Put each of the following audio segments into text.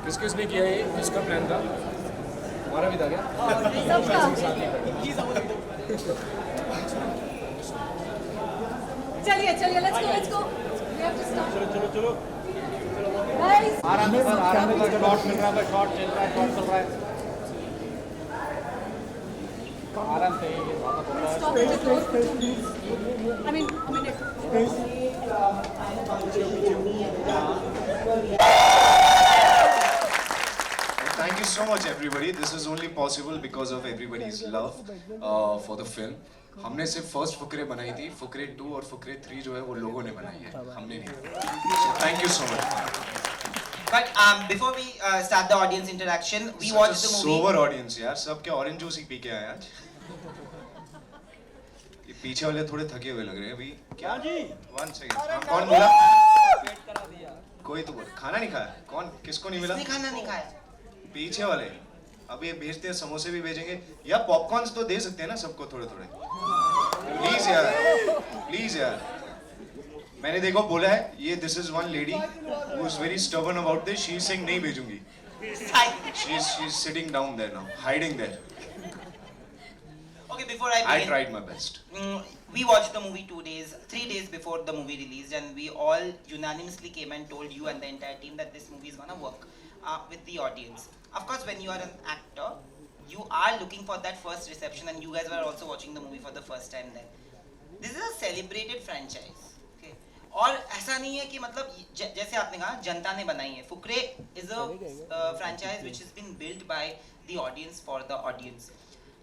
किस किसने किया ये? किसका प्लान था? हमारा भी था क्या? चलिए चलिए, let's go we have to start. चलो चलो गाइस आराम से शॉट मिल रहा है, शॉट चल रहा है, शॉट चल रहा है। आराम से stop it. I mean minute. Thank you so much everybody. This is only possible because of everybody's love for the film. हमने सिर्फ फर्स्ट फुकरे बनाई थी, फुकरे 2 और फुकरे 3 जो है वो लोगों ने बनाई है, हमने नहीं। So thank you so much. But before we start the audience interaction, we watched the movie. Sober audience यार, सब क्या ऑरेंज जूस ही पी के आए आज। ये पीछे वाले थोड़े थके हुए लग रहे हैं अभी। क्या जी? 1 सेकंड। कौन मिला? पेट करा दिया। कोई तो बोल, खाना नहीं खाया? कौन? किसको नहीं मिला? किसने खाना नहीं खाया? पीछे वाले। अब ये भेजते हैं, समोसे भी भेजेंगे या पॉपकॉर्न्स तो दे सकते हैं ना सबको थोड़े थोड़े। प्लीज यार, प्लीज यार। मैंने देखो बोला है ये this is one lady who is very stubborn about this. She is saying नहीं भेजूंगी। She is sitting down there now, hiding there. Okay, before I begin, I tried my best. We watched the movie 3 days before the movie released, and we all unanimously came and told you and the entire team that this movie is gonna work with the audience. Of course, when you are an actor, you are looking for that first reception, and you guys were also watching the movie for the first time then. This is a celebrated franchise. Okay? और ऐसा नहीं है कि मतलब जैसे आपने कहा जनता ने बनाई है। Fukrey is a franchise which has been built by the audience for the audience.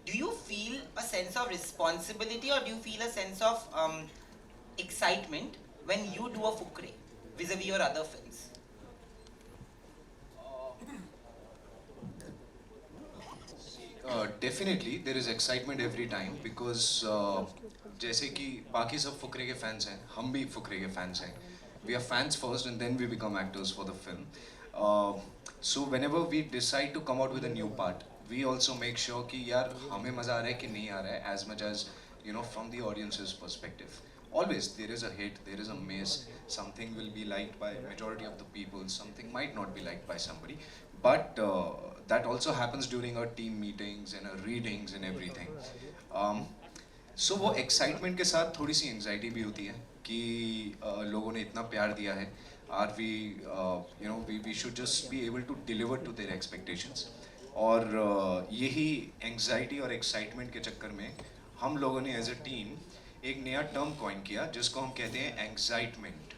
Do you feel a sense of responsibility or do you feel a sense of excitement when you do a fukre vis-a-vis your other films? Definitely there is excitement every time because जैसे कि बाकी सब फुकरे के fans हैं, हम भी फुकरे के fans हैं. We are fans first and then we become actors for the film. So whenever we decide to come out with a new part, we also make sure कि यार हमें मज़ा आ रहा है कि नहीं आ रहा है, as much as you know from the audience's perspective. Always there is a hit, there is a miss. Something will be liked by majority of the people, something might not be liked by somebody. But that also happens during our team meetings and our readings and everything. So वो excitement के साथ थोड़ी सी anxiety भी होती है कि लोगों ने इतना प्यार दिया है. Are we, you know, we should just be able to deliver to their expectations. और यही एंग्जाइटी और एक्साइटमेंट के चक्कर में हम लोगों ने एज अ टीम एक नया टर्म कॉइन किया जिसको हम कहते हैं excitement.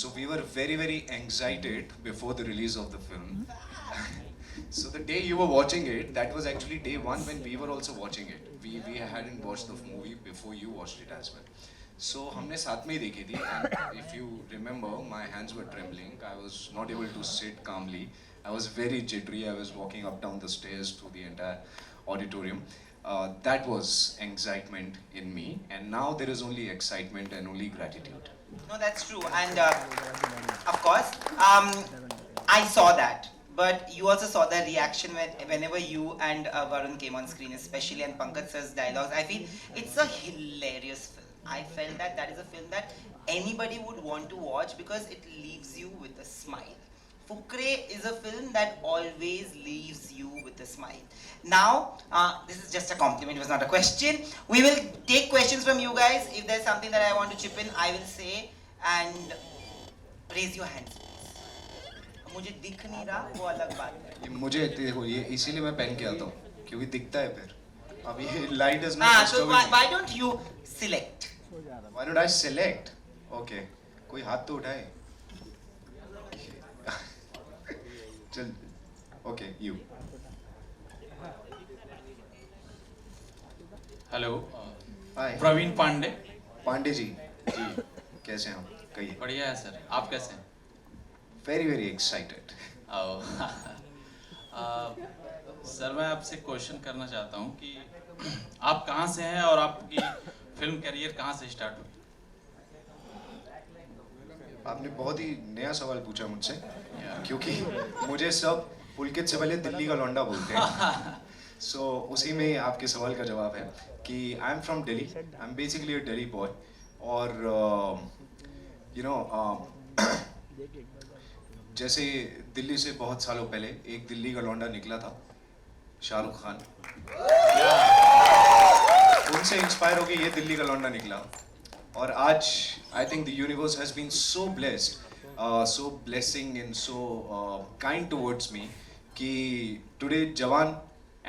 So we were very very excited before the release of the film. So the day you were watching it, that was actually day 1 when we were also watching it. We hadn't watched the movie before you watched it as well. So हमने साथ में ही देखी थी and if you remember my hands were trembling. I was not able to sit calmly. I was very jittery. I was walking up down the stairs through the entire auditorium. That was excitement in me, and now there is only excitement and only gratitude. No, that's true, and of course, I saw that. But you also saw the reaction whenever you and Varun came on screen, especially, and Pulkit sir's dialogues. I feel it's a hilarious film. I felt that that is a film that anybody would want to watch because it leaves you with a smile. Fukre is a film that always leaves you with a smile. Now, this is just a compliment, it was not a question. We will take questions from you guys. If there's something that I want to chip in, I will say, and raise your hands. मुझे दिख नहीं रहा, वो अलग बात है. मुझे देखो ये इसीलिए मैं पहन के आता हूँ क्योंकि दिखता है फिर. अब ये light is not So disturbing me. why don't you select? Why don't I select? Okay, कोई हाथ तो उठाए. चल, okay, you. Hello. Hi. Praveen Pandey. Pandey ji. जी. कैसे हैं आप? कहिए. बढ़िया है सर, आप कैसे हैं? Very very excited. सर मैं आपसे क्वेश्चन करना चाहता हूँ कि आप कहाँ से हैं और आपकी फिल्म करियर कहाँ से स्टार्ट हुई? आपने बहुत ही नया सवाल पूछा मुझसे क्योंकि मुझे सब पुलकित से पहले दिल्ली का लौंडा बोलते हैं. सो उसी में आपके सवाल का जवाब है कि I am from Delhi. I am basically a Delhi boy और यू नो जैसे दिल्ली से बहुत सालों पहले एक दिल्ली का लौंडा निकला था, शाहरुख खान, उनसे इंस्पायर होकर ये दिल्ली का लौंडा निकला। और आज I think the universe has been so blessed, so blessing and so kind towards me कि टुडे जवान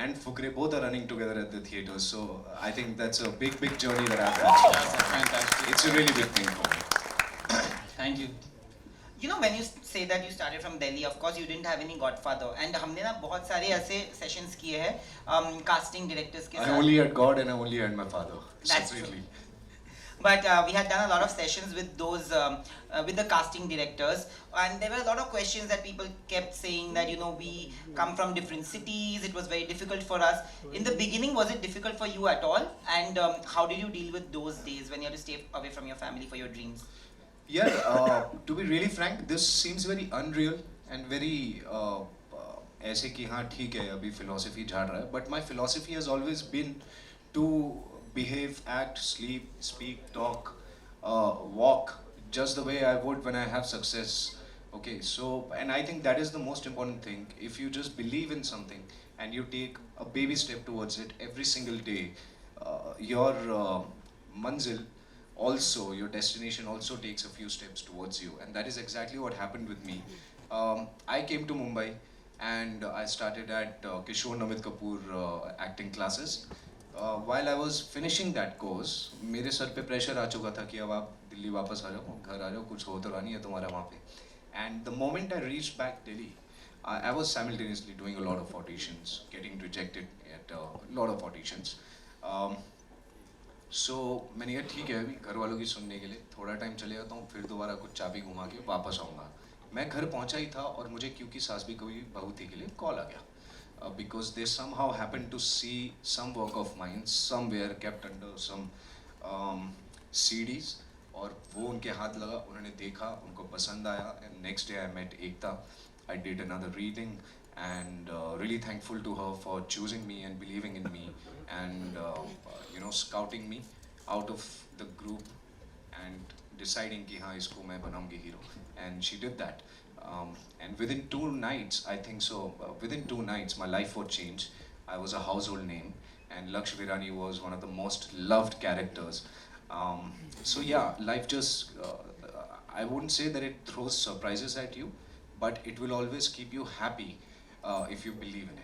and Fukre both are running together at the theater. So I think that's a big journey that I've had. That's fantastic. It's a really big thing for me. Thank you. You know, when you say that you started from Delhi, of course you didn't have any godfather, and हमने ना बहुत सारे ऐसे sessions किए हैं casting directors के I साथ. only had God and I only had my father. That's separately. But we had done a lot of sessions with those, with the casting directors, and there were a lot of questions that people kept saying that, you know, we come from different cities, it was very difficult for us. In the beginning, was it difficult for you at all? And how did you deal with those days when you had to stay away from your family for your dreams? Yeah, to be really frank, this seems very unreal and very ऐसे कि हाँ ठीक है अभी philosophy झाड़ रहा है, but my philosophy has always been to behave, act, sleep, speak, talk, walk just the way I would when I have success. Okay, so and I think that is the most important thing. If you just believe in something and you take a baby step towards it every single day, your manzil also, your destination also takes a few steps towards you, and that is exactly what happened with me. I came to Mumbai and I started at Kishore Namit Kapoor acting classes. While I was finishing that course, मेरे sir पे pressure आ चुका था कि अब आप दिल्ली वापस आ जाओ, घर आ जाओ, कुछ हो तो रहा नहीं है तुम्हारा वहाँ पे. And the moment I reached back Delhi, I was simultaneously doing a lot of auditions, getting rejected at a lot of auditions. So मैंने कहा ठीक है अभी घर वालों की सुनने के लिए थोड़ा टाइम चले जाता हूँ, फिर दोबारा कुछ चाबी घुमा के वापस आऊँगा. मैं घर पहुँचा ही था और मुझे क्योंकि सास भी कभी बहू थी के लिए कॉल आ गया. Because they somehow happened to see some work of mine somewhere kept under some CDs और वो उनके हाथ लगा, उन्होंने देखा, उनको पसंद आया, and next day I met Ekta. I did another reading and really thankful to her for choosing me and believing in me and you know scouting me out of the group and deciding कि हाँ इसको मैं बनाऊंगी hero, and she did that. And within 2 nights, I think so, within 2 nights, my life would change. I was a household name, and Laksh Virani was one of the most loved characters. So yeah, life just, I wouldn't say that it throws surprises at you, but it will always keep you happy if you believe in it.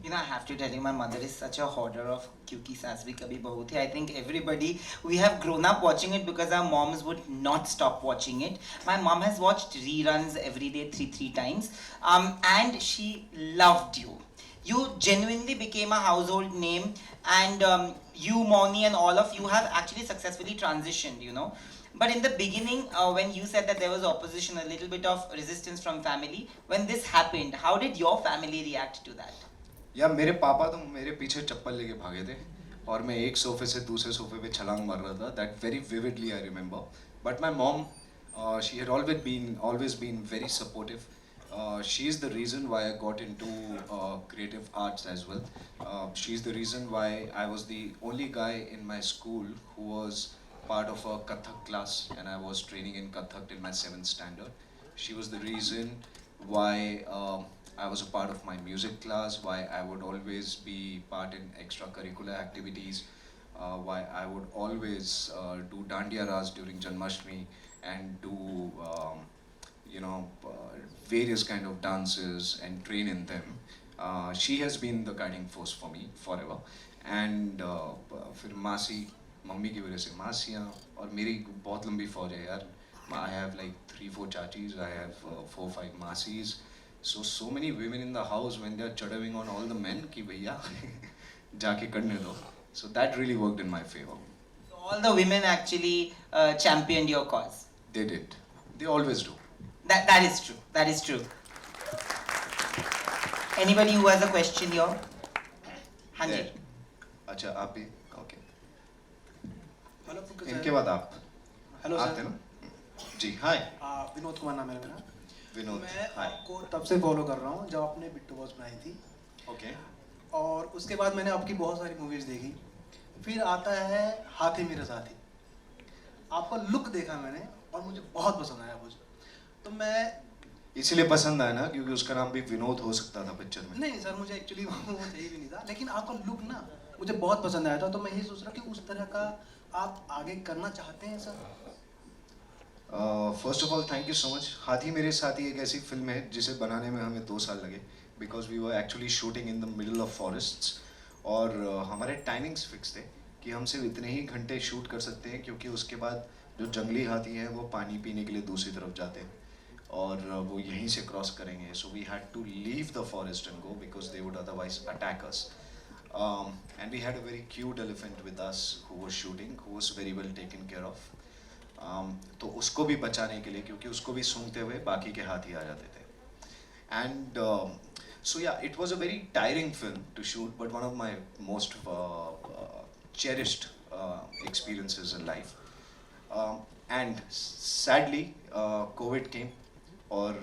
You know, I have to tell you, my mother is such a hoarder of Kyunki Saas Bhi Kabhi Bahu Thi. I think everybody, we have grown up watching it because our moms would not stop watching it. My mom has watched reruns every day, three times, and she loved you. You genuinely became a household name, and you, Moni, and all of you have actually successfully transitioned, you know. But in the beginning, when you said that there was opposition, a little bit of resistance from family, when this happened, how did your family react to that? या मेरे पापा तो मेरे पीछे चप्पल लेके भागे थे और मैं एक सोफे से दूसरे सोफे पे छलांग मार रहा था. That very vividly I remember. But my mom, she had always been very supportive. She is the reason why I got into creative arts as well. She is the reason why I was the only guy in my school who was part of a Kathak class, and I was training in Kathak till my 7th standard. She was the reason why I was a part of my music class, why I would always be part in extracurricular activities, why I would always do Dandiya Ras during Janmashtami and do you know various kind of dances and train in them. She has been the guiding force for me forever. And फिर मासी, mummy की वजह से मासियाँ, और मेरी बहुत लंबी फौज है यार. I have like 3-4 chachis, I have 4-5 masis. So many women in the house when they are chudding on all the men कि भैया जाके करने दो. So that really worked in my favor. So all the women actually championed your cause. They did. They always do. That is true. That is true. Anybody who has a question here? Hanji. अच्छा आप भी? Okay. Hello पुलकित इनके sir. बाद आप. Hello आप थे sir. ना? जी हाय. विनोद कुमार नाम है मेरा. विनोद. मैं हाय. आपको तब से फॉलो कर रहा हूँ जब आपने बिट्टू बॉस बनाई थी. Okay. और उसके बाद मैंने आपकी बहुत सारी मूवीज देखी. फिर आता है हाथी मेरे साथी. आपका लुक देखा मैंने और मुझे बहुत पसंद आया. मुझे तो मैं इसीलिए पसंद आया ना क्योंकि उसका नाम भी विनोद हो सकता था पिक्चर में। नहीं सर, मुझे एक्चुअली वो चाहिए भी नहीं था, लेकिन आपका लुक ना मुझे बहुत पसंद आया था, तो मैं ये सोच रहा कि उस तरह का आप आगे करना चाहते हैं sir? First of all thank you so much. हाथी मेरे साथी एक ऐसी फिल्म है जिसे बनाने में हमें 2 साल लगे because we were actually shooting in the middle of forests और हमारे टाइमिंग्स फिक्स थे कि हम सिर्फ इतने ही घंटे शूट कर सकते हैं क्योंकि उसके बाद जो जंगली हाथी हैं वो पानी पीने के लिए दूसरी तरफ जाते हैं और वो यहीं से क्रॉस करेंगे, so we had to leave the forest and go because they would otherwise attack us and we had a very cute elephant with us who was shooting, who was very well taken care of. तो उसको भी बचाने के लिए क्योंकि उसको भी सूंघते हुए बाकी के हाथी आ जाते थे and so yeah, it was a very tiring film to shoot, but one of my most cherished experiences in life. And sadly, COVID came, और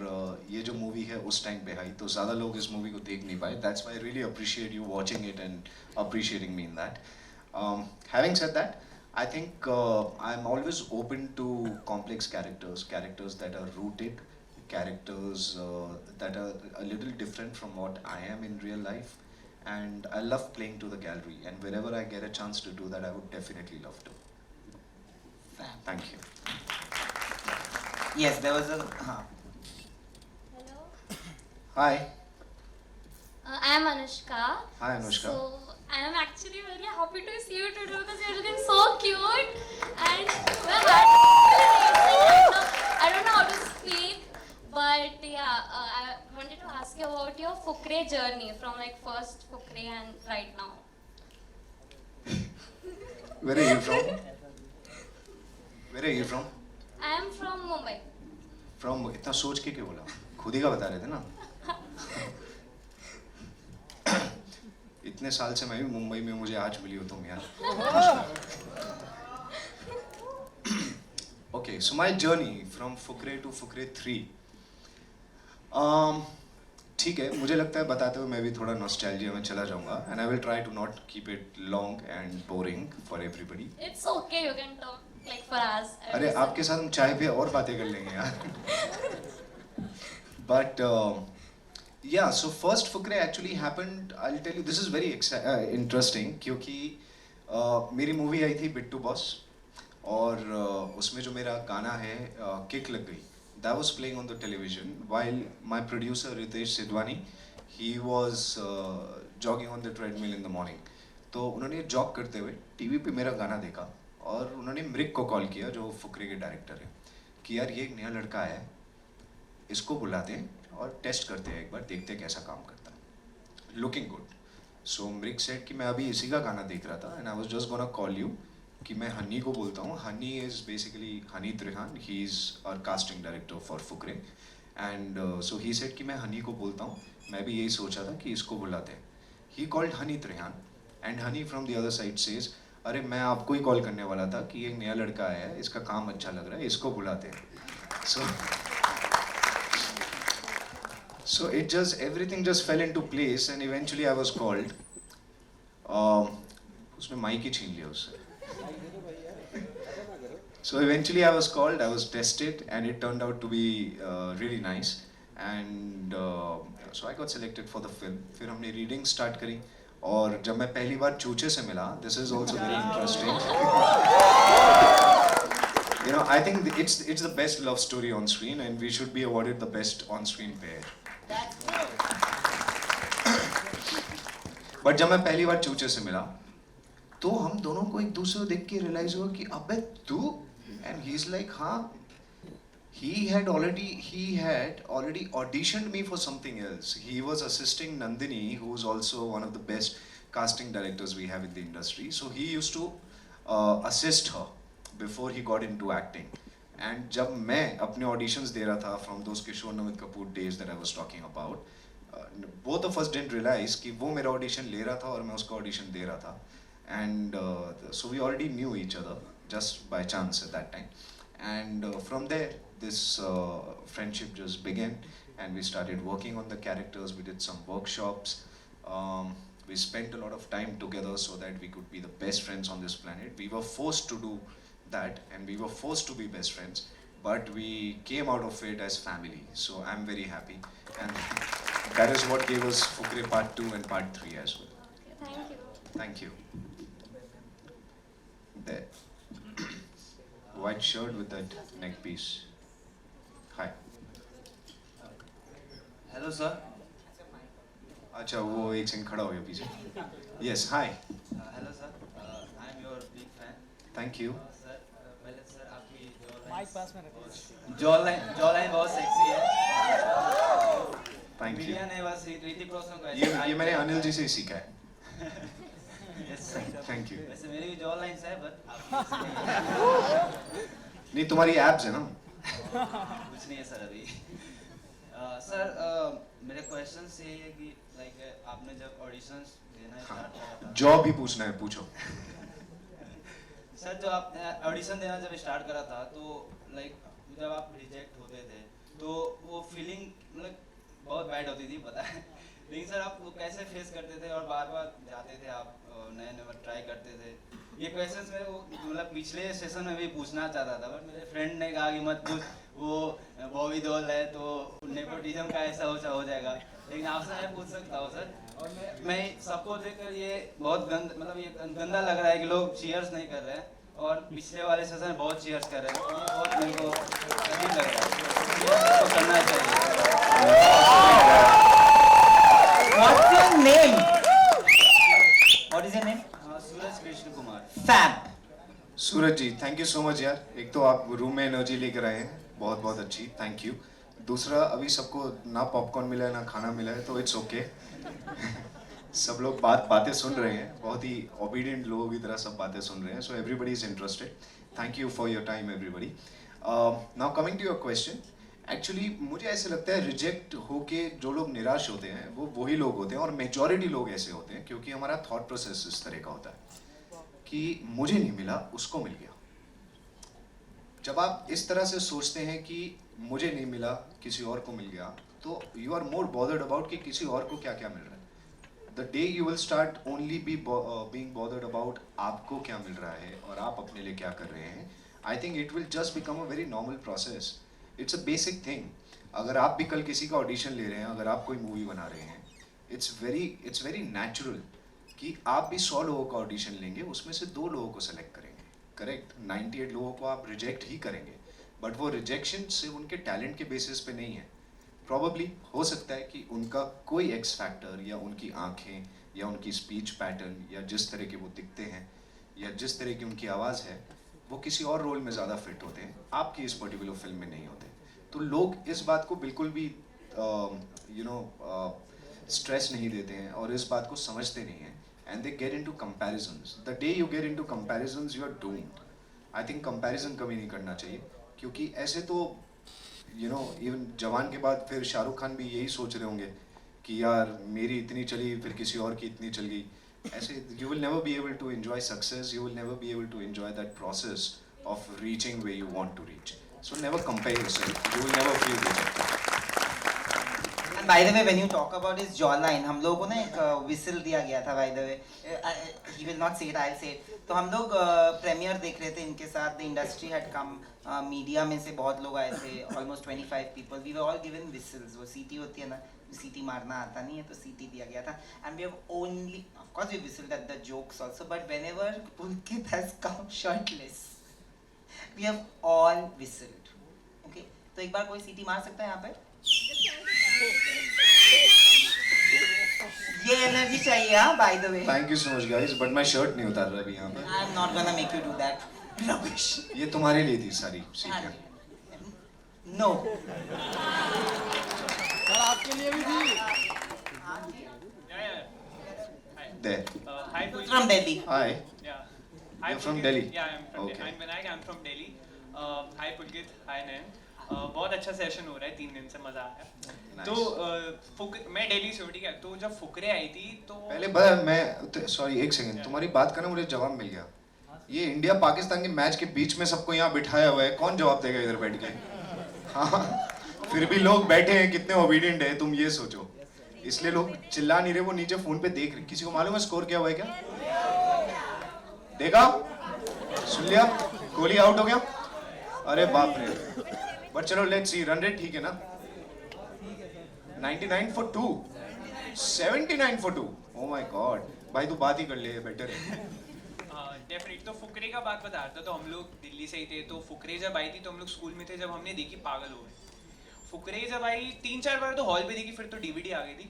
ये जो मूवी है उस टाइम पे आई तो ज़्यादा लोग इस मूवी को देख नहीं पाए. That's why I really appreciate you watching it and appreciating me in that. Having said that, I think I'm always open to complex characters that are rooted, characters that are a little different from what I am in real life, and I love playing to the gallery, and wherever I get a chance to do that I would definitely love to. Thank you. Yes, there was a. Hello. Hi. I am Anushka. Hi Anushka. So I am actually very happy to see you today because you're looking so cute and well, I don't know how to speak, but yeah, I wanted to ask you about your Fukre journey from like first Fukre and right now. Where are you from? Where are you from? I am from Mumbai. From इतना सोच के क्यों बोला? खुद ही का बता रहे थे ना. इतने साल से मैं भी मुंबई में, मुझे आज मिली हो तुम यार. Okay, so my journey from Fukre to Fukre 3. ठीक है, मुझे लगता है बताते हुए मैं भी थोड़ा नॉस्टैल्जिया में चला जाऊंगा and I will try to not keep it long and boring for everybody. It's okay, you can talk like for hours. अरे आपके साथ हम चाय पे और बातें कर लेंगे यार. But yeah, so first Fukre actually happened. I'll tell you, this is very interesting क्योंकि मेरी मूवी आई थी बिट्टू बॉस और उसमें जो मेरा गाना है किक लग गई, that was playing on the television while my producer Ritesh Sidwani, he was jogging on the treadmill in the morning. तो उन्होंने जॉग करते हुए टीवी पे मेरा गाना देखा और उन्होंने मृग को कॉल किया जो फुकरे के डायरेक्टर है कि यार ये एक नया लड़का है, इसको बुलाते हैं और टेस्ट करते हैं, एक बार देखते हैं कैसा काम करता है. Looking good. सो मृग सेड कि मैं अभी इसी का गाना देख रहा था and I was just gonna call you कि मैं हनी को बोलता हूँ. Honey is basically Honey Trehan, he is our casting director for Fukrey and so he said कि मैं हनी को बोलता हूँ, मैं भी यही सोचा था कि इसको बुलाते हैं. He called Honey Trehan and Honey from the other side says अरे मैं आपको ही कॉल करने वाला था कि एक नया लड़का आया है, इसका काम अच्छा लग रहा है, इसको बुलाते हैं. So it just, everything just fell into place and eventually I was called. उसने माइक ही छीन लिया उससे. So eventually I was called, I was tested and it turned out to be really nice and so I got selected for the film. फिर हमने reading start करी और जब मैं पहली बार चूचे से मिला, this is also very interesting. You know, I think it's the best love story on screen and we should be awarded the best on-screen pair. But जब मैं पहली बार चूचे से मिला तो हम दोनों को एक दूसरे को देख के रियलाइज हुआ कि अबे तू, एंड ही इज लाइक हाँ, he had already auditioned me for something else. He was assisting Nandini, who is also one of the best casting directors we have in the industry. So he used to assist her before he got into acting. And जब मैं अपने auditions दे रहा था from those Kishore Namit Kapoor days that I was talking about, both of us didn't realize कि वो मेरा audition ले रहा था और मैं उसका audition दे रहा था. And so we already knew each other just by chance at that time. And from there, this friendship just began and we started working on the characters. We did some workshops. We spent a lot of time together so that we could be the best friends on this planet. We were forced to do that and we were forced to be best friends but we came out of it as family. So I'm very happy, and that is what gave us Fukre Part 2 and Part 3 as well. Thank you. Thank you. There. White shirt with that neck piece. Hi. Hello sir. अच्छा वो एक second खड़ा हो गया पीछे. Yes, hi. Hello sir. I am your big fan. Thank you. Sir पहले sir आपकी mic पास में रखो. जॉलाइन बहुत सेक्सी है. Thank you. मीडिया ने बस ऋतिक रोशन को ये मैंने अनिल जी से ही सीखा है. Yes sir. Thank you. वैसे मेरी भी जॉलाइंस है बट नहीं तुम्हारी एब्स है ना. कुछ नहीं है सर अभी. सर मेरे क्वेश्चन यही है कि लाइक आपने जब ऑडिशंस देना स्टार्ट करा था. जॉब ही पूछना है, पूछो. सर जो आप ऑडिशन देना जब स्टार्ट करा था तो लाइक जब आप रिजेक्ट होते थे तो वो फीलिंग मतलब बहुत बैड होती थी पता है. लेकिन सर आप वो कैसे फेस करते थे और बार बार जाते थे आप नए नए ट्राई करते थे. ये क्वेश्चंस मेरे को मतलब पिछले सेशन में भी पूछना चाहता था बट मेरे फ्रेंड ने कहा कि मत पूछ, वो बॉबी देओल है तो नेपोटिज्म का ऐसा हो जाएगा. लेकिन आपसे मैं पूछ सकता हूँ सर. और मैं सबको देखकर ये बहुत मतलब ये गंदा लग रहा है कि लोग चीयर्स नहीं कर रहे हैं और पिछले वाले सेशन में बहुत चीयर्स कर रहे हैं. तो ये बहुत मेरे को अजीब लग रहा है. तो करना चाहिए. What's your name? What is your name? Suraj Krishna Kumar. Fab. Suraj ji thank you so much यार. एक तो आप रूम में एनर्जी लेकर आए हैं, बहुत बहुत अच्छी, थैंक यू. दूसरा अभी सबको ना पॉपकॉर्न मिला है ना खाना मिला है तो इट्स ओके. सब लोग बातें सुन रहे हैं, बहुत ही ओबीडियंट लोगों की तरह सब बातें सुन रहे हैं. So everybody is interested. Thank you for your time everybody. Now coming to your question. Actually मुझे ऐसे लगता है रिजेक्ट होके जो लोग निराश होते हैं वो वही लोग होते हैं और मेजॉरिटी लोग ऐसे होते हैं क्योंकि हमारा थॉट प्रोसेस इस तरह का होता है कि मुझे नहीं मिला उसको मिल गया. जब आप इस तरह से सोचते हैं कि मुझे नहीं मिला किसी और को मिल गया तो you are more bothered about कि किसी और को क्या क्या मिल रहा है. The day you will start only being bothered about आपको क्या मिल रहा है और आप अपने लिए क्या कर रहे हैं, I think it will just become a very normal process. It's a basic thing. अगर आप भी कल किसी का ऑडिशन ले रहे हैं, अगर आप कोई मूवी बना रहे हैं, इट्स वेरी नेचुरल कि आप भी 100 लोगों का ऑडिशन लेंगे, उसमें से 2 लोगों को सेलेक्ट करेंगे. करेक्ट. 98 लोगों को आप रिजेक्ट ही करेंगे बट वो रिजेक्शन से उनके टैलेंट के बेसिस पे नहीं है. प्रॉबली हो सकता है कि उनका कोई एक्स फैक्टर या उनकी आंखें या उनकी स्पीच पैटर्न या जिस तरह के वो दिखते हैं या जिस तरह की उनकी आवाज़ है वो किसी और रोल में ज़्यादा फिट होते हैं, आपकी इस पर्टिकुलर फिल्म में नहीं होते. तो लोग इस बात को बिल्कुल भी स्ट्रेस नहीं देते हैं और इस बात को समझते नहीं हैं. And they get into comparisons. The day you get into comparisons you are doomed. I think comparison कभी नहीं करना चाहिए क्योंकि ऐसे तो इवन जवान के बाद फिर शाहरुख खान भी यही सोच रहे होंगे कि यार मेरी इतनी चली फिर किसी और की इतनी चल गई. ऐसे you will never be able to enjoy success, you will never be able to enjoy that process of reaching where you want to reach. So never compare yourself, you will never feel rejected. And by the way, when you talk about his jawline, हम लोगों को ना एक whistle दिया गया था by the way. He will not say it, I'll say it. तो हम लोग प्रीमियर देख रहे थे इनके साथ. The industry had come, media में से बहुत लोग आए थे, almost 25 people. We were all given whistles. वो सीटी होती है ना, सीटी मारना आता नहीं है तो सीटी दिया गया था. And we have only, of course we whistled at the jokes also, but whenever Pulkit has come shirtless, we have all whistled. Okay? तो एक बार कोई सीटी मार सकता है यहाँ पे? ये एनर्जी चाहिए हाँ by the way. Thank you so much guys, but मैं शर्ट नहीं उतार रहा अभी यहाँ पे. I'm not gonna make you do that. Rubbish. ये तुम्हारे लिए थी सारी सीटियाँ. No. सर आपके लिए भी थी. There. Hi, Pulkit. From Delhi. Hi. Yeah. Hi, You're from Pulkit. Delhi? Yeah, I'm from Okay. Delhi. I'm Vinayak. I'm from Delhi. Hi, Pulkit. Hi, Nayan. बहुत अच्छा सेशन हो रहा है, 3 दिन से मजा आया. Nice. तो मैं दिल्ली से हूँ, ठीक है. तो जब फुकरे आई थी तो पहले मैं सॉरी एक सेकंड, तुम्हारी बात का ना मुझे जवाब मिल गया. ये इंडिया पाकिस्तान के मैच के बीच में सबको यहाँ बिठाया हुआ है, कौन जवाब देगा इधर बैठ के? हाँ फिर भी लोग बैठे हैं, कितने ओबीडियंट है तुम ये सोचो. इसलिए लोग चिल्ला नहीं रहे, वो नीचे फोन पे देख रहे. किसी को मालूम है स्कोर क्या हुआ है क्या? देखा? सुन लिया? कोहली आउट हो गया. अरे बाप रे. But चलो let's see. Run rate ठीक है ना? 99 for 2. 79 for 2. Oh my God. भाई तू बात ही कर ले, बेटर है. डेफिनेट. तो फुकरे का बात बता रहा था. तो हम लोग दिल्ली से ही थे. तो फुकरे जब आई थी तो हम लोग स्कूल में थे जब हमने देखी पागल हो गए. फुकरे जब आई 3-4 बार तो हॉल पे देखी, फिर तो डीवीडी आ गई थी.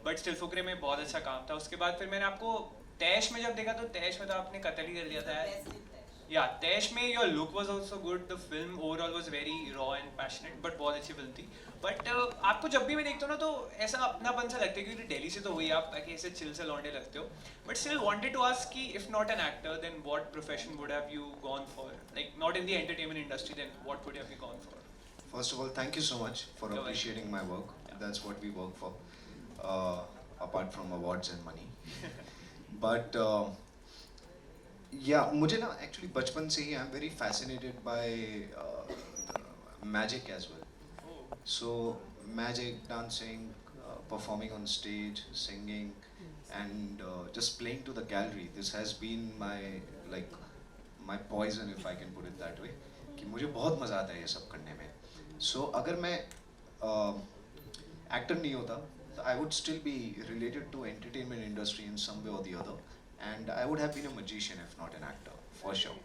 बट स्टिल फुकरे में बहुत अच्छा काम था. उसके बाद फिर मैंने आपको तैश में जब देखा तो तैश में तो आपने कत्ल ही कर लिया था यार. या तैश में your look was also good. The film overall was very raw and passionate. But बहुत अच्छी फिल्म थी. बट आपको जब भी मैं देखता हूँ ना तो ऐसा अपनापन सा लगता है क्योंकि दिल्ली से तो हुई आप ताकि ऐसे चिल से लौंडे लगते हो. But still wanted to ask कि if not an actor then what profession would have you gone for? Like not in the entertainment industry, then what would have you gone for? First of all, thank you so much for You're appreciating my work. That's what we work for, apart from awards and money. But yeah, मुझे ना actually बचपन से ही I'm very fascinated by magic as well. So magic, dancing, performing on stage, singing, and just playing to the gallery. This has been my poison, if I can put it that way. कि मुझे बहुत मज़ा आता है ये सब करने में. So अगर मैं एक्टर नहीं होता तो I would still be related to entertainment industry in some way or the other, and I would have been a magician if not an actor for sure.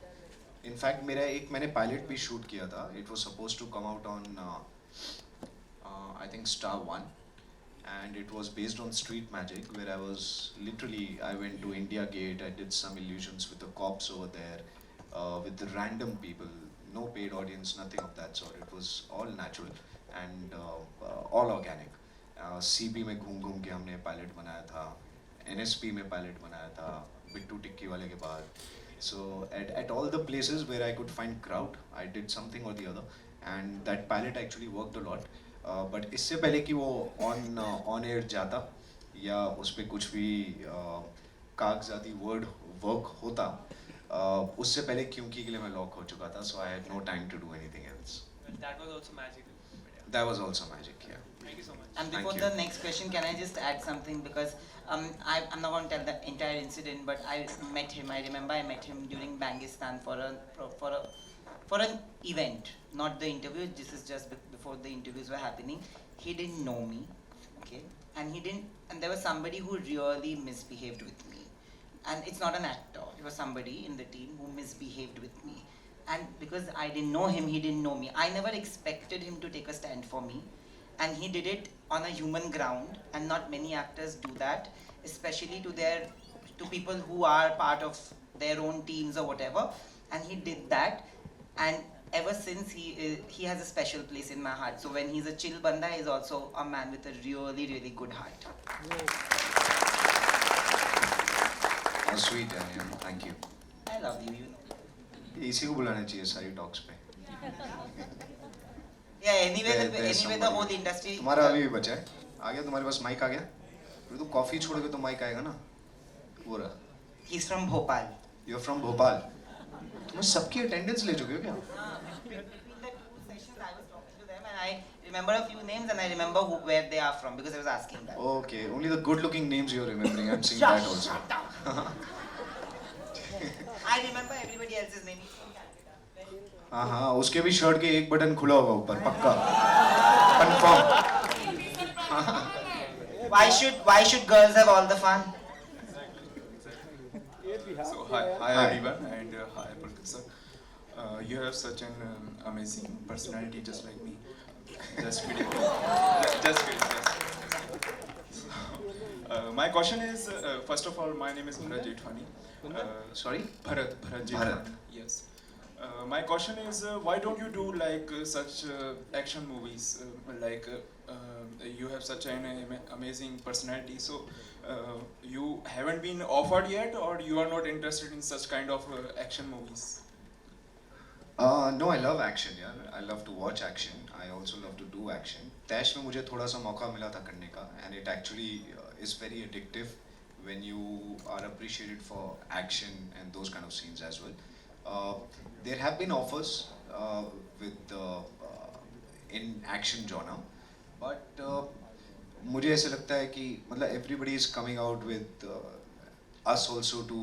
In fact मैंने pilot भी shoot किया था. It was supposed to come out on I think Star One, and it was based on street magic where I went to India Gate. I did some illusions with the cops over there, with the random people. No paid audience, nothing of that sort. It was all natural and all organic. CP में घूम के हमने pilot बनाया था. NSP में pilot बनाया था. बिट्टू टिक्की वाले के बाद. So at all the places where I could find crowd, I did something or the other, and that pilot actually worked a lot. But इससे पहले कि वो on air जाता या उस पे कुछ भी कागजाती वर्क होता, उससे पहले क्योंकि के लिए मैं लॉक हो चुका था. So I had no time to do anything else. That was also magic. That was also magic, yeah. Thank you so much. And before the next question, can I just add something? Because I'm not going to tell the entire incident, but I met him. I remember I met him during Bangistan for an event, not the interview. This is just before the interviews were happening. He didn't know me, okay, and there was somebody who really misbehaved with me. And it's not an actor, it was somebody in the team who misbehaved with me. And because I didn't know him, he didn't know me. I never expected him to take a stand for me. And he did it on a human ground, and not many actors do that, especially to people who are part of their own teams or whatever. And he did that, and ever since he has a special place in my heart. So when he's a chill banda, he's also a man with a really, really good heart. How sweet I am. Thank you. I love you, you know. इसी को बुलाना चाहिए सारी talks पे. Yeah, anyway, There's the somebody. whole industry. तुम्हारा अभी भी बचा है. आ गया तुम्हारे पास माइक आ गया. फिर तुम कॉफी छोड़ोगे तो माइक आएगा ना. पूरा. He's from Bhopal. You're from Bhopal. तुम सबकी अटेंडेंस ले चुके हो क्या? Between the two sessions, I was talking to them, and I remember a few names, and I remember where they are from because I was asking that. Okay, only the good-looking names you're remembering. I'm seeing that also. I remember everybody else's name. He's from Calcutta. हाँ, उसके भी shirt के एक button खुला होगा ऊपर, पक्का. Confirm. Why should girls have all the fun? So hi everyone, and hi Pulkit sir. You have such an amazing personality, just like me. Just kidding. Just kidding. My question is, first of all, my name is Bharat Jethwani. Sorry? Bharat Jethwani. Yes. My question is, why don't you do like such action movies? You have such an amazing personality, so you haven't been offered yet, or you are not interested in such kind of action movies? No, I love action, yeah. I love to watch action. I also love to do action. तैश में मुझे थोड़ा सा मौका मिला था करने का, and it actually is very addictive when you are appreciated for action and those kind of scenes as well. There have been offers with in action genre, but मुझे ऐसे लगता है कि मतलब everybody is coming out with us also to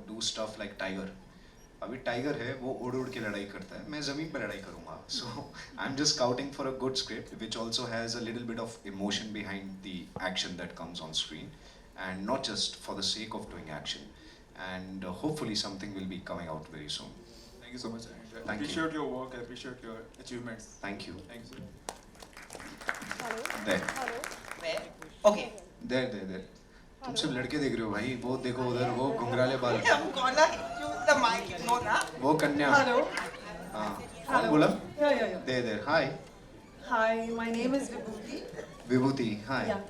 do stuff like Tiger. अभी tiger है, वो उड़ उड़ के लड़ाई करता है, मैं ज़मीन पर लड़ाई करूँगा. So I'm just scouting for a good script which also has a little bit of emotion behind the action that comes on screen, and not just for the sake of doing action. And hopefully something will be coming out very soon. Thank you so much. And I Thank you. appreciate your work. I appreciate your achievements. Thank you. Thank you. There. Where? Okay. There. तुम सिर्फ लड़के देख रहे हो भाई, वो देखो उधर, वो घुंघराले बाल, I'm gonna hit you with the mic, you know na? वो कन्या. Hello. हाँ. कौन Hello. बोला? Yeah. There. Hi. Hi, my name is Vibhuti. Vibhuti. Hi. Yeah.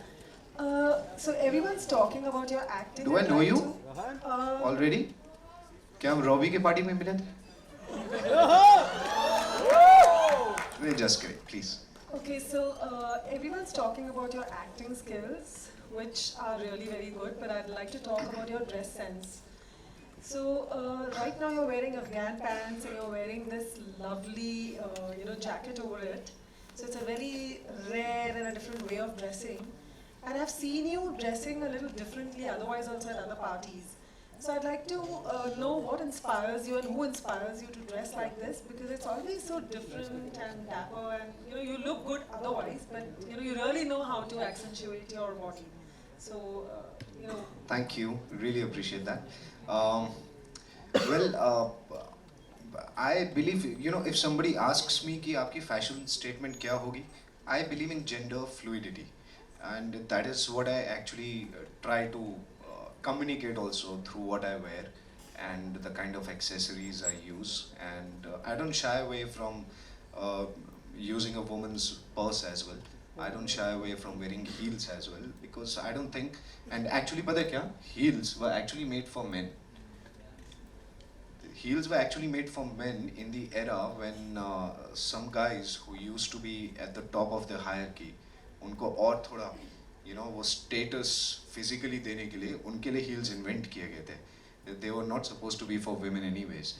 So everyone's talking about your acting. Do I and know you? trying to- Already? क्या हम Robbie के party में मिले थे? नहीं, just kidding, please. Okay, so everyone's talking about your acting skills, which are really very good, but I'd like to talk about your dress sense. So right now you're wearing Afghan pants and you're wearing this lovely, jacket over it. So it's a very rare and a different way of dressing. And I've seen you dressing a little differently otherwise also at other parties. So I'd like to know what inspires you and who inspires you to dress like this, because it's always so different and dapper, and you look good otherwise, but you really know how to accentuate your body. So Thank you, really appreciate that. I believe, if somebody asks me कि आपकी fashion statement क्या होगी, I believe in gender fluidity, and that is what I actually try to communicate also through what I wear and the kind of accessories I use, and I don't shy away from using a woman's purse as well. I don't shy away from wearing heels as well, because I don't think, and actually पता है क्या, heels were actually made for men. Heels were actually made for men in the era when some guys who used to be at the top of the hierarchy, उनको और थोड़ा वो status physically देने के लिए उनके लिए heels invent किए गए थे. They were not supposed to be for women anyways.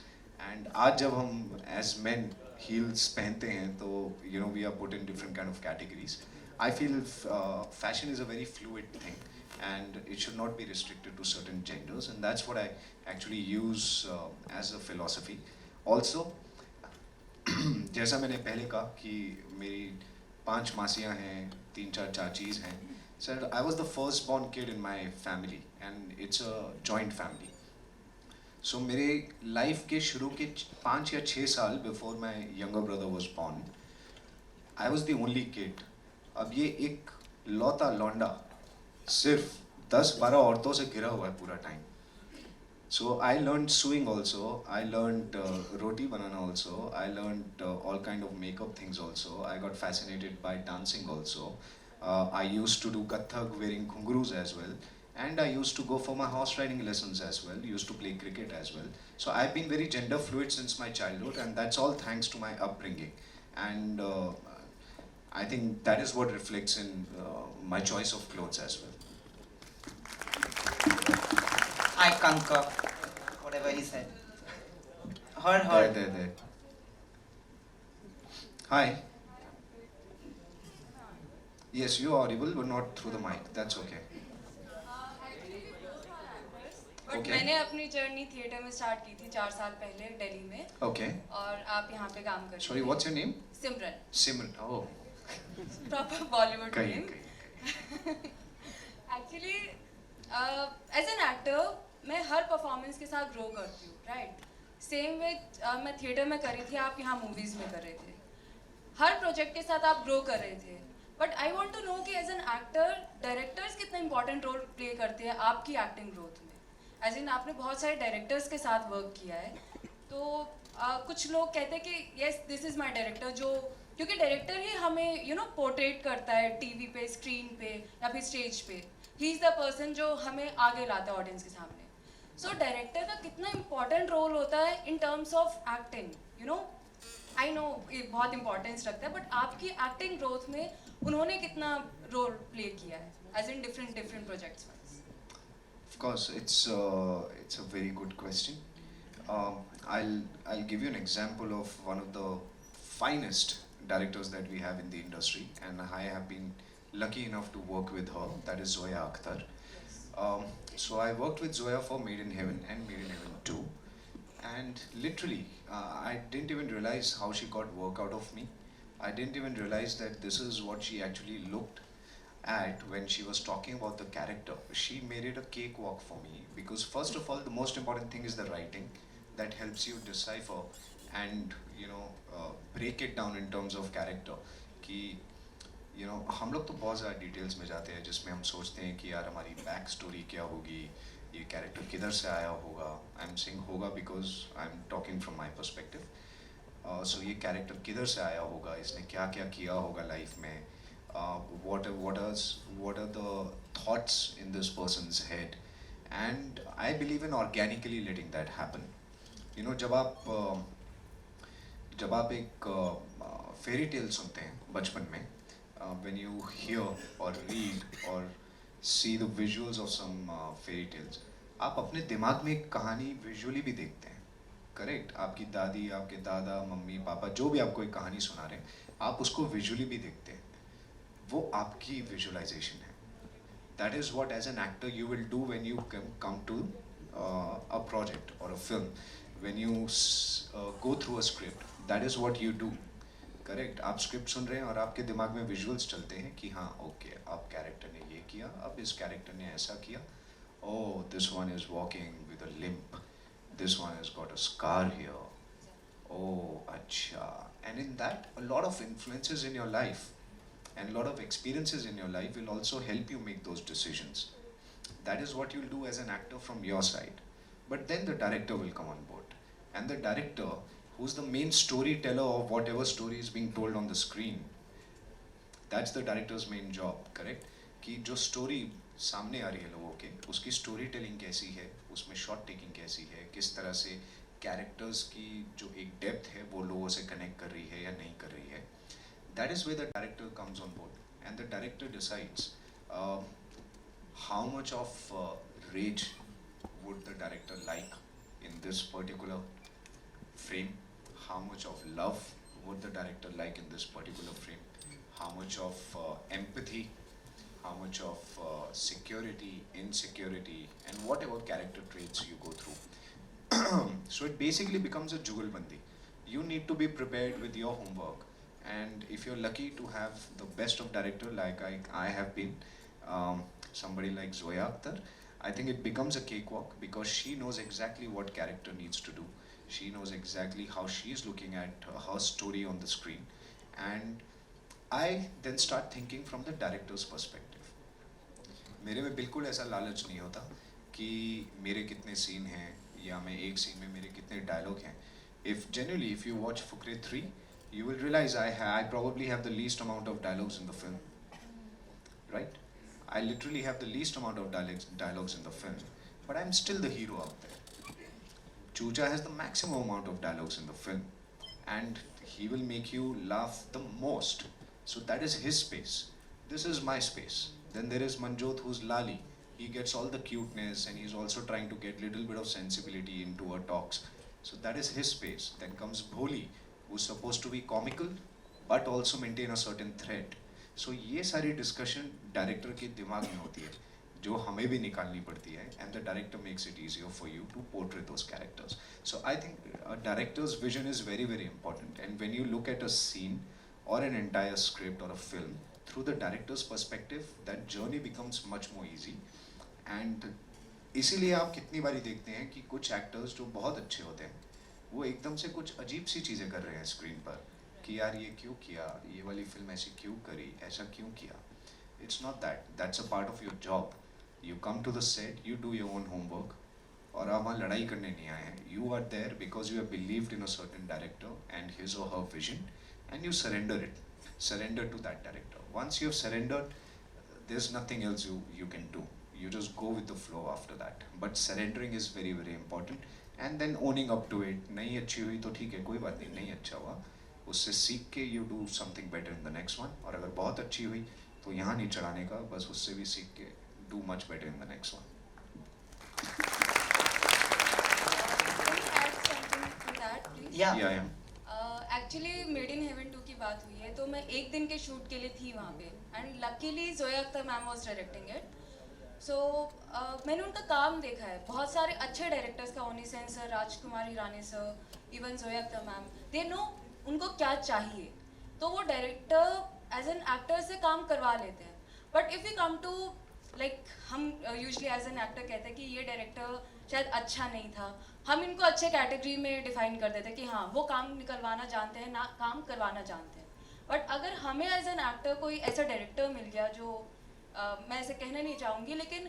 And आज जब हम as men heels पहनते हैं तो we are put in different kind of categories. I feel fashion is a very fluid thing, and it should not be restricted to certain genders, and that's what I actually use as a philosophy. Also, जैसा मैंने पहले कहा कि मेरी 5 मासियाँ हैं, 3-4 चाचीज़ हैं. So I was the first born kid in my family, and it's a joint family. So मेरे life के शुरू के 5 या 6 साल before my younger brother was born, I was the only kid. अब ये एक लौता लौंडा सिर्फ 10-12 औरतों से घिरा हुआ है पूरा time. So I learned sewing also, I learned roti banana also, I learned all kind of makeup things also. I got fascinated by dancing also. I used to do Kathak wearing khungrus as well. And I used to go for my horse riding lessons as well, used to play cricket as well. So I've been very gender fluid since my childhood, and that's all thanks to my upbringing. And I think that is what reflects in my choice of clothes as well. I concur. Whatever he said. Heard. There. Hi. Yes, you're audible, but not through the mic. That's okay. But Okay. मैंने अपनी journey theatre में start की थी 4 साल पहले दिल्ली में, Okay. और आप यहाँ पे काम कर रहे Sorry, what's your name? Simran, Simran. Oh. Proper Bollywood कहीं name. Actually as an actor मैं हर परफॉर्मेंस के साथ ग्रो करती हूँ, राइट. सेम वे मैं थिएटर में कर रही थी, आप यहाँ मूवीज में कर रहे थे, हर प्रोजेक्ट के साथ आप ग्रो कर रहे थे. But I want to know कि एज एन एक्टर डायरेक्टर्स कितना इंपॉर्टेंट रोल प्ले करते हैं आपकी एक्टिंग ग्रोथ में. एज इन आपने बहुत सारे डायरेक्टर्स के साथ वर्क किया है, तो कुछ लोग कहते हैं कि yes this is my director, जो क्योंकि डायरेक्टर ही हमें पोर्ट्रेट करता है टीवी पे, स्क्रीन पे या फिर स्टेज पे. ही इज़ द पर्सन जो हमें आगे लाता है ऑडियंस के सामने. सो डायरेक्टर का कितना इंपॉर्टेंट रोल होता है in terms of acting. I know ये बहुत इंपॉर्टेंस रखता है, बट आपकी एक्टिंग ग्रोथ में उन्होंने कितना रोल प्ले किया है as in different projects. Of course, it's a very good question. I'll give you an example of one of the finest directors that we have in the industry, and I have been lucky enough to work with her. That is Zoya Akhtar. So I worked with Zoya for Made in Heaven and Made in Heaven 2, and literally, I didn't even realize how she got work out of me. I didn't even realize that this is what she actually looked at when she was talking about the character. She made it a cakewalk for me because first of all, the most important thing is the writing that helps you decipher and break it down in terms of character. कि हम लोग तो बहुत ज़्यादा details में जाते हैं जिसमें हम सोचते हैं कि यार हमारी बैक स्टोरी क्या होगी, ये कैरेक्टर किधर से आया होगा. आई एम सेइंग होगा because I am talking from my perspective. So ये कैरेक्टर किधर से आया होगा, इसने क्या क्या किया होगा लाइफ में, what are the thoughts in this person's head, and I believe in organically letting that happen. जब आप एक फेरी टेल सुनते हैं बचपन में, when you hear or read or see the visuals of some fairy tales, आप अपने दिमाग में एक कहानी विजुअली भी देखते हैं. करेक्ट? आपकी दादी, आपके दादा, मम्मी, पापा जो भी आपको एक कहानी सुना रहे हैं, आप उसको विजुअली भी देखते हैं. वो आपकी विजुअलाइजेशन है. That is what as an actor you will do when you come to a project or a film. When you go through a script, that is what you do. Correct? आप script सुन रहे हैं और आपके दिमाग में visuals चलते हैं कि हाँ ओके, अब कैरेक्टर ने ये किया, अब इस कैरेक्टर ने ऐसा किया, oh this one is walking with a limp, this one has got a scar here, oh अच्छा. And in that a lot of influences in your life and a lot of experiences in your life will also help you make those decisions. That is what you'll do as an actor from your side. But then the director will come on board. And the director, who's the main storyteller of whatever story is being told on the screen, that's the director's main job, correct? कि जो story सामने आ रही है लोगों के, उसकी story telling कैसी है, उसमें shot taking कैसी है, किस तरह से characters की जो एक depth है वो लोगों से connect कर रही है या नहीं कर रही है. That is where the director comes on board, and the director decides how much of rage would the director like in this particular frame, how much of love would the director like in this particular frame, how much of empathy, how much of security, insecurity, and whatever character traits you go through. So it basically becomes a jugalbandi. You need to be prepared with your homework. And if you're lucky to have the best of director like I have been, somebody like Zoya Akhtar, I think it becomes a cakewalk because she knows exactly what character needs to do. She knows exactly how she is looking at her story on the screen. And I then start thinking from the director's perspective. मेरे में बिल्कुल ऐसा लालच नहीं होता कि मेरे कितने सीन हैं या मैं एक सीन में मेरे कितने डायलॉग हैं. If genuinely, if you watch Fukre 3, you will realize I probably have the least amount of dialogues in the film, right? I literally have the least amount of dialogues in the film, but I'm still the hero out there. Chucha has the maximum amount of dialogues in the film, and he will make you laugh the most. So that is his space. This is my space. Then there is Manjot, who's Lali. He gets all the cuteness, and he's also trying to get little bit of sensibility into her talks. So that is his space. Then comes Bholi, who's supposed to be comical but also maintain a certain threat. So ये सारी discussion director के दिमाग में होती है जो हमें भी निकालनी पड़ती है, and the director makes it easier for you to portray those characters. So I think a director's vision is very very important, and when you look at a scene or an entire script or a film through the director's perspective, that journey becomes much more easy. And इसीलिए आप कितनी बारी देखते हैं कि कुछ actors जो बहुत अच्छे होते हैं वो एकदम से कुछ अजीब सी चीज़ें कर रहे हैं स्क्रीन पर कि यार ये क्यों किया, ये वाली फिल्म ऐसी क्यों करी, ऐसा क्यों किया. It's not that. That's a part of your job. You come to the set, you do your own homework, और आप वहाँ लड़ाई करने नहीं आए हैं. You are there because you have believed in a certain director and his or her vision, and you surrender it. Surrender to that director. Once you have surrendered, there's nothing else you can do. You just go with the flow after that. But surrendering is very very important. And then owning up to it. नहीं अच्छी हुई तो ठीक है, कोई बात नहीं, नहीं अच्छा हुआ, उससे सीख के you do something better in the next one. और अगर बहुत अच्छी हुई तो यहाँ नहीं चढ़ाने का, बस उससे भी सीख के do much better in the next one. Can you add something to that, please? Yeah. Yeah. Actually made in heaven 2 की बात हुई है तो मैं एक दिन के शूट के लिए थी वहाँ पे, and luckily Zoya Akhtar ma'am was directing it. So मैंने उनका काम देखा है, बहुत सारे अच्छे डायरेक्टर्स का, ओनी Sen sir, Rajkumar Hirani sir, even Zoya Akhtar ma'am, they know उनको क्या चाहिए, तो वो डायरेक्टर एज एन एक्टर से काम करवा लेते हैं. But if you come to like, हम यूजली एज एन एक्टर कहते हैं कि ये डायरेक्टर शायद अच्छा नहीं था, हम इनको अच्छे कैटेगरी में डिफाइन कर देते हैं कि हाँ वो काम निकलवाना जानते हैं, ना काम करवाना जानते हैं. बट अगर हमें एज एन एक्टर कोई ऐसा डायरेक्टर मिल गया जो मैं ऐसे कहना नहीं चाहूँगी, लेकिन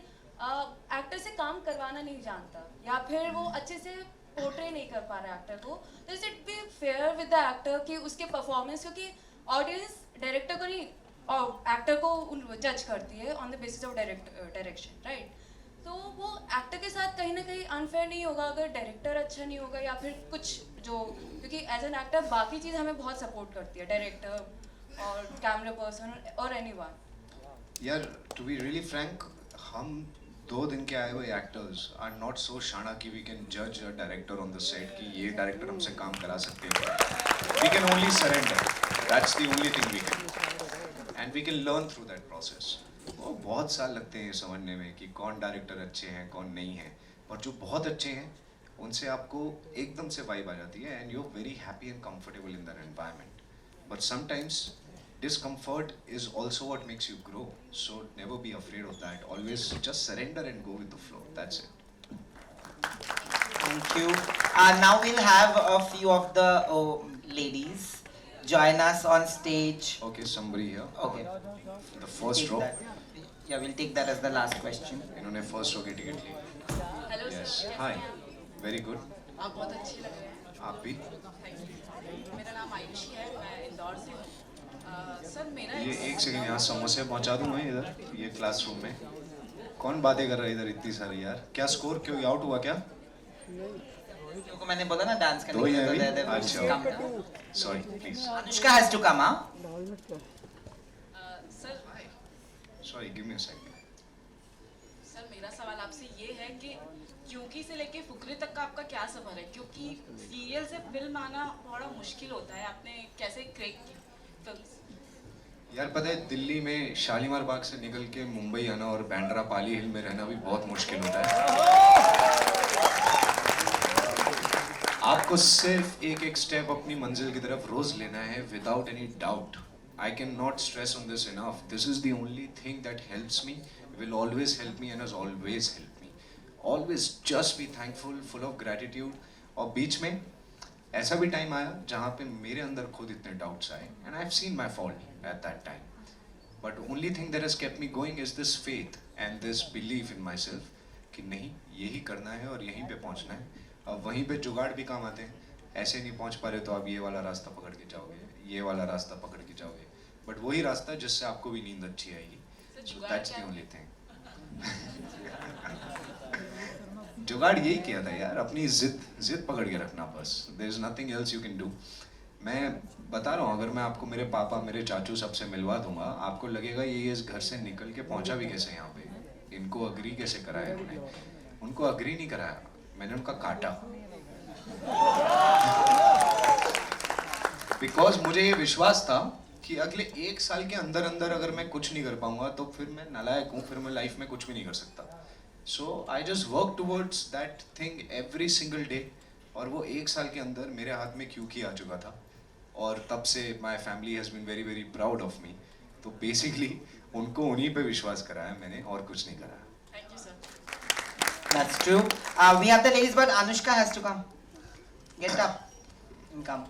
एक्टर से काम करवाना नहीं जानता, या फिर वो अच्छे से पोर्ट्रे नहीं कर पा रहा एक्टर को, तो is it be fair with the actor कि उसके परफॉर्मेंस, क्योंकि ऑडियंस डायरेक्टर को नहीं और एक्टर को जज करती है on the basis of direction, right. तो वो एक्टर के साथ कहीं ना कहीं अनफेयर नहीं होगा अगर डायरेक्टर अच्छा नहीं होगा, या फिर कुछ जो, क्योंकि एज एन एक्टर बाकी चीज़ हमें बहुत सपोर्ट करती है, डायरेक्टर और कैमरा पर्सन और एनीवन. यार टू बी रियली फ्रैंक, हम 2 दिन के आए हुए एक्टर्स आर नॉट सो शाना कि वी कैन जज a director on the set कि ये डायरेक्टर हमसे काम करा सकते हैं. We can only surrender, that's the only thing we can, and we can learn through that process. वो बहुत साल लगते हैं समझने में कि कौन डायरेक्टर अच्छे हैं कौन नहीं है, और जो बहुत अच्छे हैं उनसे आपको एकदम से वाइब आ जाती है and you are very happy and comfortable in that environment. But sometimes discomfort is also what makes you grow, so never be afraid of that. Always just surrender and go with the flow. That's it. Thank you. Now we'll have a few of the ladies join us on stage. Okay, somebody here. Okay. The first row. Yeah, we'll take that as the last question. इन्होंने first row के ticket लिए. Hello Yes. Sir. Hi. Very good. आप बहुत अच्छे लग रहे हैं. आप भी. मेरा नाम आयुषी है, मैं इंदौर से हूँ. सर मेरा ये एक सेकंड, यहाँ समोसे पहुँचा दूँ मैं इधर ये क्लासरूम में. कौन बातें कर रहा है इधर इतनी सारी यार? क्या स्कोर, क्यों आउट हुआ क्या? क्योंकि मैंने बोला ना डांस करने दो ही के है लिए, अभी? तो अच्छा. Sorry, please. Anushka has to come, huh? Sir Sorry, give me a second. Sir मेरा सवाल आपसे ये है कि क्योंकि से लेके फुकरे तक का आपका क्या सफर है, क्योंकि सीरियल से फिल्म आना बड़ा मुश्किल होता है, आपने कैसे क्रैक की फिल्म? यार पता है दिल्ली में शालीमार बाग से निकल के मुंबई आना और बैंड्रा पाली हिल में रहना भी बहुत मुश्किल होता है. आपको सिर्फ एक एक स्टेप अपनी मंजिल की तरफ रोज लेना है without any doubt. I can not stress on this enough. This is the only thing that helps me, will always help me and has always help me. Always just be thankful, full of gratitude. और बीच में ऐसा भी time आया जहाँ पे मेरे अंदर खुद इतने डाउट्स आए and I have seen my fault at that time. But only thing that has kept me going is this faith and this belief in my self कि नहीं यही करना है और यहीं पे पहुँचना है. अब वहीं पे जुगाड़ भी काम आते हैं. ऐसे नहीं पहुँच पा रहे तो आप ये वाला रास्ता पकड़ के जाओगे, ये वाला रास्ता पकड़ के जाओगे, बट वही रास्ता जिससे आपको भी नींद अच्छी आएगी. So that's the only thing. जुगाड़ यही किया था यार, अपनी जिद पकड़ के रखना बस. There is nothing else you can do. मैं बता रहा हूँ, अगर मैं आपको मेरे पापा मेरे चाचू सबसे मिलवा दूंगा, आपको लगेगा ये इस घर से निकल के पहुंचा भी कैसे यहाँ पे, इनको अग्री कैसे कराया इन्होंने. उनको अग्री नहीं कराया, मैंने उनका काटा. बिकॉज मुझे ये विश्वास था कि अगले 1 साल के अंदर अंदर अगर मैं कुछ नहीं कर पाऊंगा तो फिर मैं नालायक हूँ, फिर मैं लाइफ में कुछ भी नहीं कर सकता. So I just work towards that thing every single day. और वो 1 साल के अंदर मेरे हाथ में क्यों आ चुका था, और तब से my family has been very very proud of me. तो बेसिकली उनको उन्हीं पे विश्वास कराया मैंने, और कुछ नहीं कराया. Thank you sir. That's true. We have the ladies, but Anushka has to come. Get up and come.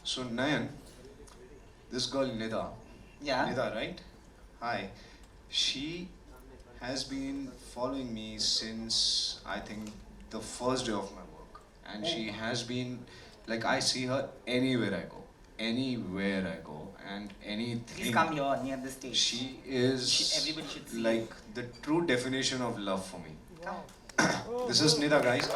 So Nayan, this girl Nida. Yeah. Nida, right? Hi. She has been following me since I think the first day of my work, and she has been like, I see her anywhere I go, and anything. Please come here near the stage. She is everybody should see. like the true definition of love for me. Come. This is Nida, guys.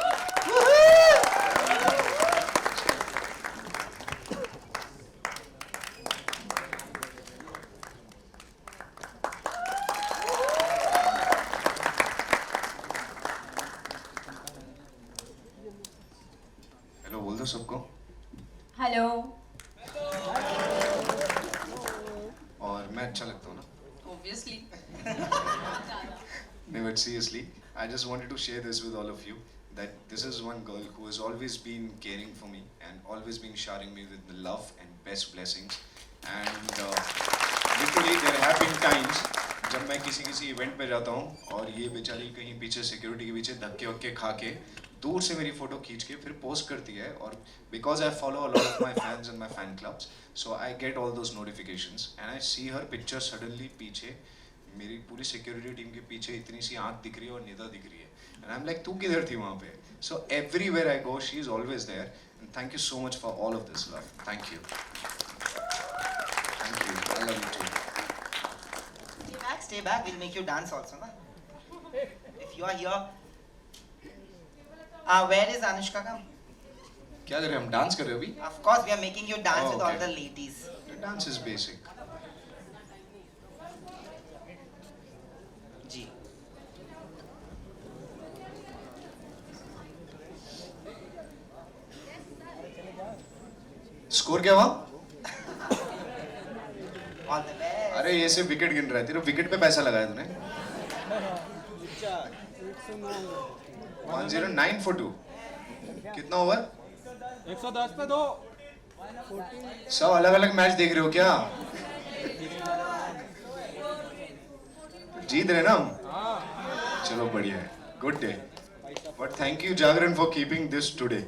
Hello बोल दो सबको. Hello. और मैं अच्छा लगता हूँ ना? Obviously. No, but seriously, I just wanted to share this with all of you that this is one girl who has always been caring for me and always been showering me with the love and best blessings. And literally, there have been times जब मैं किसी किसी event पे जाता हूँ और ये बेचारी कहीं पीछे सिक्योरिटी के पीछे धक्के वक्के खा के दूर से मेरी फोटो खींच के फिर पोस्ट करती है और because I follow a lot of my fans and my fan clubs so I get all those notifications and I see her picture suddenly पीछे मेरी पूरी सिक्योरिटी टीम के पीछे इतनी सी आंख दिख रही है और निदा दिख रही है एंड आई एम लाइक तू किधर थी वहाँ पे so everywhere I go she is always there and thank you so much for all of this love thank you I love you too Stay back, we'll make you dance also, na? If you are here. Where is Anushka come? क्या कर रहे हैं हम dance कर रहे हो अभी Of course, we are making you dance with all okay. the ladies. Dance is basic जी. स्कोर क्या हुआ All the best. अरे ये सिर्फ विकेट गिन रहा है तेरे विकेट पे पैसा लगाया तूने 109 for 2 कितना ओवर 110 पे 2 सब अलग अलग मैच देख रहे हो क्या जीत रहे ना हम चलो बढ़िया है good day but thank you Jagran for keeping this today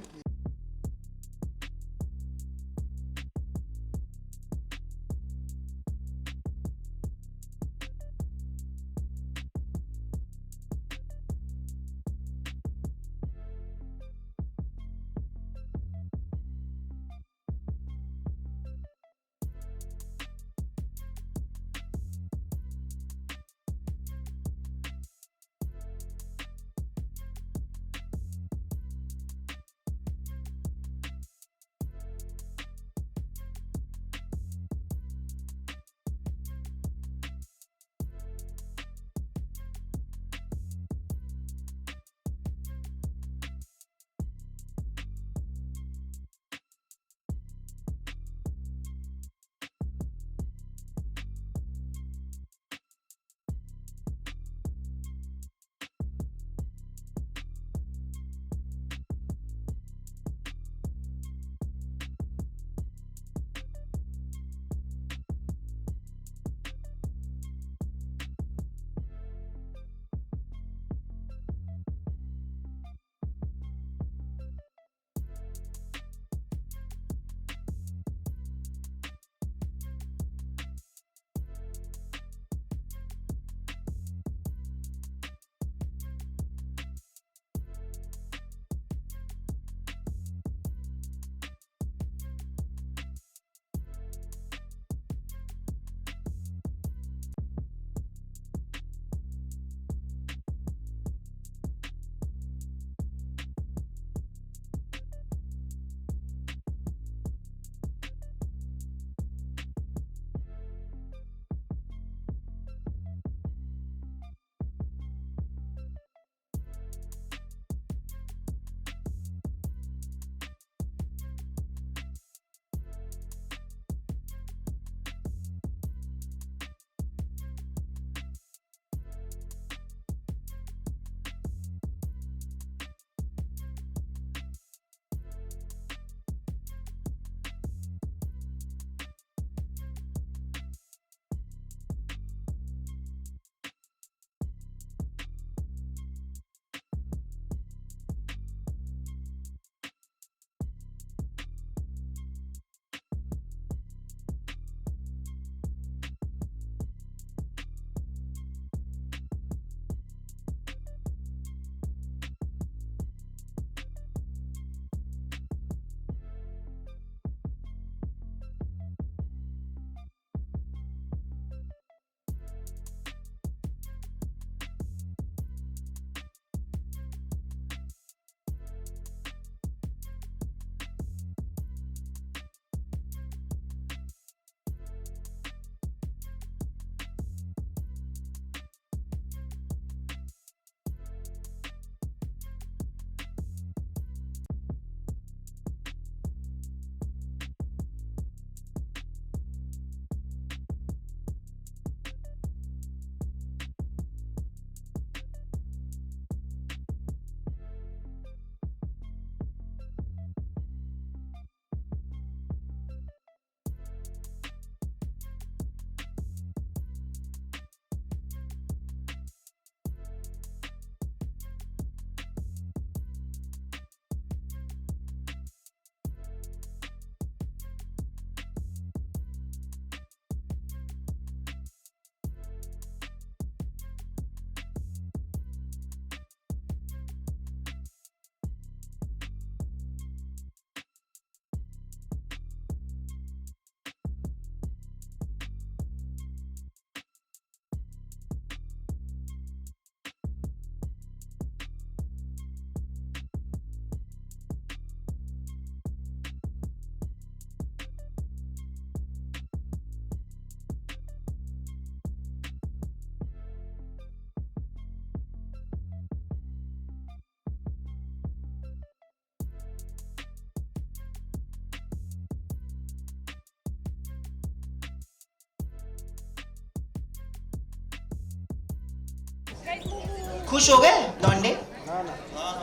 खुश हो गए लौंडे?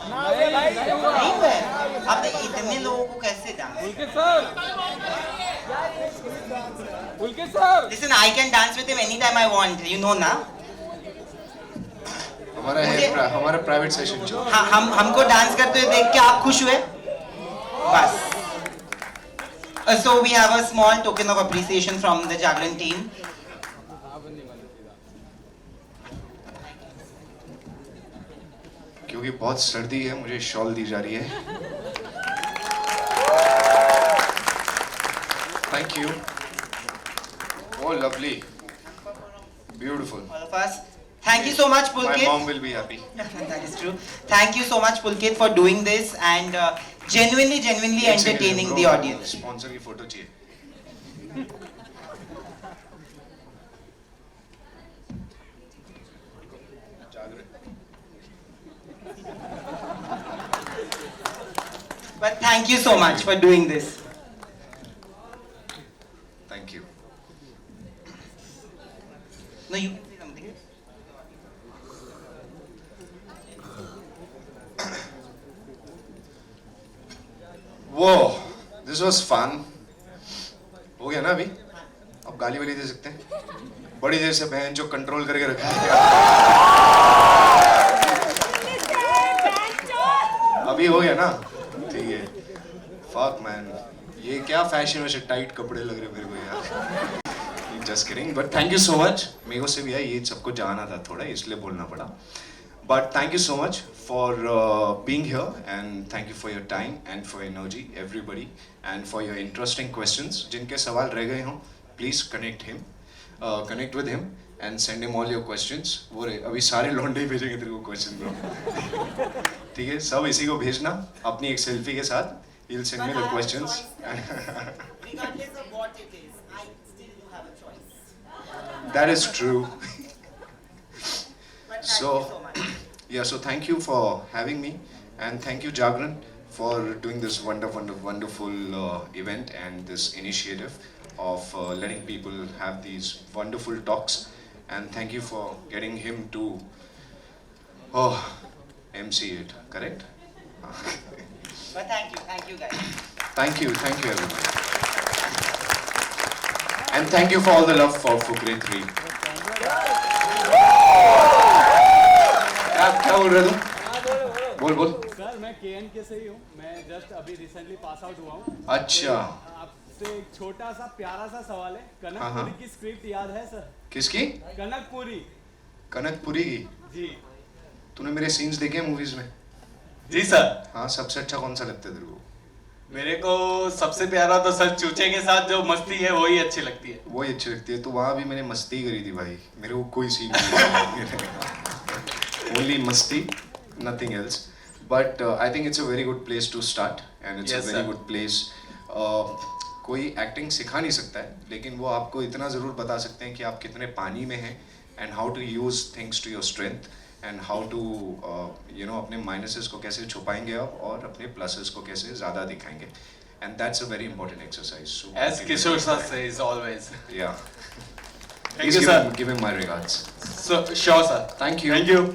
नहीं हुए? आपने इतने लोगों को कैसे dance? Listen, I can dance with him anytime I want. You know ना? हमारा प्राइवेट सेशन चल रहा है। हमको डांस करते हुए देख के आप खुश हुए? बस। So we have a small token of appreciation from the Jagran team. क्योंकि बहुत सर्दी है, मुझे शॉल दी जा रही है। Thank you. Oh, lovely, beautiful. All of us. Thank you so much, Pulkit. My mom will be happy. That is true. Thank you so much, Pulkit, for doing this and genuinely entertaining the audience. Sponsor की photo चाहिए। But thank you so much for doing this. Thank you. No, you can say something. Whoa, this was fun. हो गया ना अभी? अब गाली वाली दे सकते हैं? बड़ी देर से बहन जो कंट्रोल करके रखा है। अभी हो गया ना? ठीक है। Fuck man, ये क्या फैशन वैसे टाइट कपड़े लग रहे मेरे को यार। Just kidding, but thank you so much. मेरे को से भी ये सबको जाना था थोड़ा, इसलिए बोलना पड़ा. But thank you so much for being here and thank you for your time and for your energy, everybody, and for your interesting questions. जिनके सवाल रह गए हों, please connect with him and send him all your questions. वो अभी सारे लौंडे ही भेजेंगे तेरे को question bro. ठीक है, सब इसी को भेजना अपनी एक सेल्फी के साथ. He'll send me the questions. Regardless of what it is, I still do have a choice. That is true. But thank So, you so much. yeah, so thank you for having me and thank you Jagran for doing this wonderful event and this initiative of letting people have these wonderful talks, and thank you for getting him to MC it, correct? But thank you guys. Thank you everybody. And thank you for all the love for Fukre 3. क्या बोल रहे तू? बोल sir मैं KNK से ही हूँ, मैं just अभी रिसेंटली पास आउट हुआ हूँ। अच्छा, आपसे एक छोटा सा प्यारा सा सवाल है, हाँ। कनकपुरी की स्क्रिप्ट याद है सर? किसकी? कनकपुरी की? जी। तूने मेरे सीन्स देखे हैं मूवीज में? जी सर। हाँ, सबसे अच्छा कौन सा लगता है तेरे को? मेरे को सबसे प्यारा तो सर चूचे के साथ जो मस्ती है वही अच्छी लगती है। वही अच्छी लगती है, तो वहाँ भी मैंने मस्ती करी थी भाई, मेरे को कोई सीन नहीं ओनली मस्ती, nothing else. But I think it's a very good place to start and it's Yes, a very sir. good place. कोई एक्टिंग सिखा नहीं सकता है, लेकिन वो आपको इतना ज़रूर बता सकते हैं कि आप कितने पानी में हैं and how to use things to your strength and how to अपने minuses को कैसे छुपाएंगे आप और अपने pluses को कैसे ज़्यादा दिखाएंगे, and that's a very important exercise. So As Kishore sir says always. Yeah. Thank you sir. Give him my regards. So sure sir. Thank you. Thank you.